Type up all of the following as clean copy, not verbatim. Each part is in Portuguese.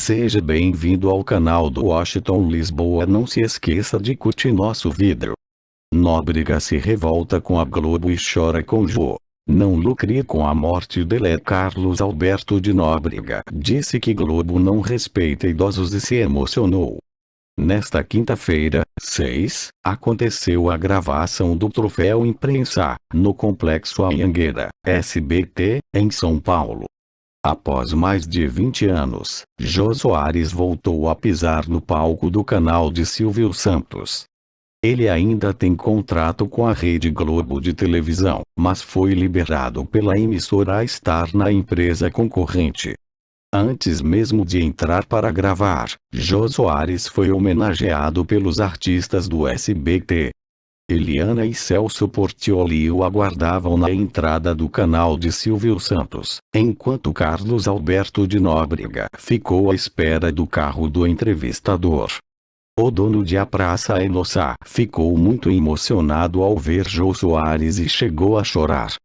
Seja bem-vindo ao canal do Washington Lisboa. Não se esqueça de curtir nosso vídeo. Nóbrega se revolta com a Globo e chora com Jô. Não lucre com a morte dele. Carlos Alberto de Nóbrega disse que Globo não respeita idosos e se emocionou. Nesta quinta-feira, 6, aconteceu a gravação do Troféu Imprensa, no Complexo Anhanguera, SBT, em São Paulo. Após mais de 20 anos, Jô Soares voltou a pisar no palco do canal de Silvio Santos. Ele ainda tem contrato com a Rede Globo de televisão, mas foi liberado pela emissora a estar na empresa concorrente. Antes mesmo de entrar para gravar, Jô Soares foi homenageado pelos artistas do SBT. Eliana e Celso Portiolli o aguardavam na entrada do canal de Silvio Santos, enquanto Carlos Alberto de Nóbrega ficou à espera do carro do entrevistador. O dono de A Praça é Nossa ficou muito emocionado ao ver Jô Soares e chegou a chorar.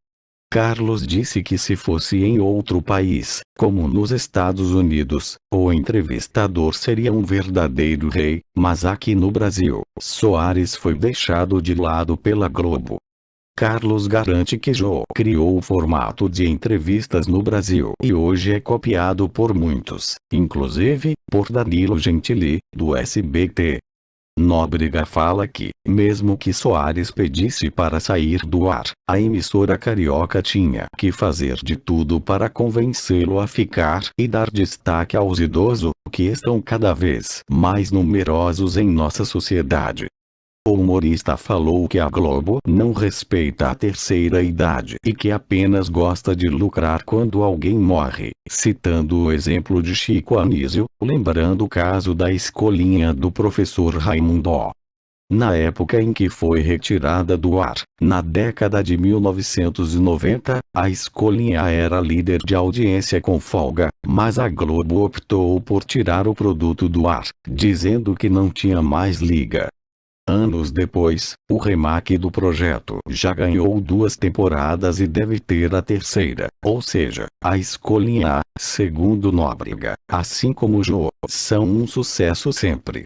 Carlos disse que se fosse em outro país, como nos Estados Unidos, o entrevistador seria um verdadeiro rei, mas aqui no Brasil, Soares foi deixado de lado pela Globo. Carlos garante que Jô criou o formato de entrevistas no Brasil e hoje é copiado por muitos, inclusive por Danilo Gentili, do SBT. Nóbrega fala que, mesmo que Soares pedisse para sair do ar, a emissora carioca tinha que fazer de tudo para convencê-lo a ficar e dar destaque aos idosos, que estão cada vez mais numerosos em nossa sociedade. O humorista falou que a Globo não respeita a terceira idade e que apenas gosta de lucrar quando alguém morre, citando o exemplo de Chico Anísio, lembrando o caso da escolinha do professor Raimundo. Na época em que foi retirada do ar, na década de 1990, a escolinha era líder de audiência com folga, mas a Globo optou por tirar o produto do ar, dizendo que não tinha mais liga. Anos depois, o remake do projeto já ganhou 2 temporadas e deve ter a terceira, ou seja, a escolinha, segundo Nóbrega, assim como Jô, são um sucesso sempre.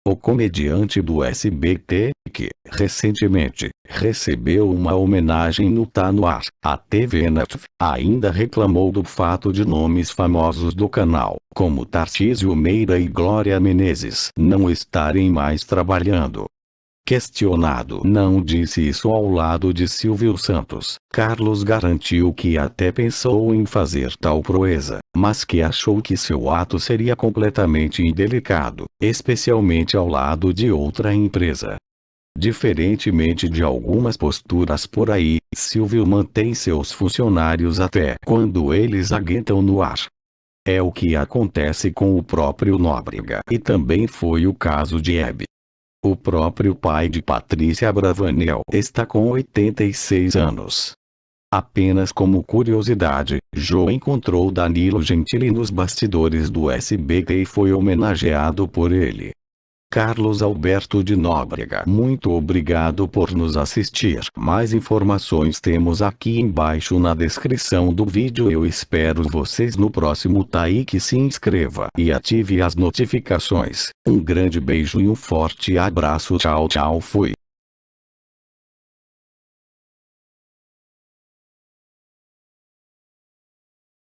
O comediante do SBT, que, recentemente, recebeu uma homenagem no Tá No Ar, a TVNet, ainda reclamou do fato de nomes famosos do canal, como Tarcísio Meira e Glória Menezes, não estarem mais trabalhando. Questionado, não disse isso ao lado de Silvio Santos. Carlos garantiu que até pensou em fazer tal proeza, mas que achou que seu ato seria completamente indelicado, especialmente ao lado de outra empresa. Diferentemente de algumas posturas por aí, Silvio mantém seus funcionários até quando eles aguentam no ar. É o que acontece com o próprio Nóbrega e também foi o caso de Hebe. O próprio pai de Patrícia Abravanel está com 86 anos. Apenas como curiosidade, Jô encontrou Danilo Gentili nos bastidores do SBT e foi homenageado por ele. Carlos Alberto de Nóbrega, muito obrigado por nos assistir. Mais informações temos aqui embaixo na descrição do vídeo. Eu espero vocês no próximo like, se inscreva e ative as notificações. Um grande beijo e um forte abraço. Tchau, tchau, fui.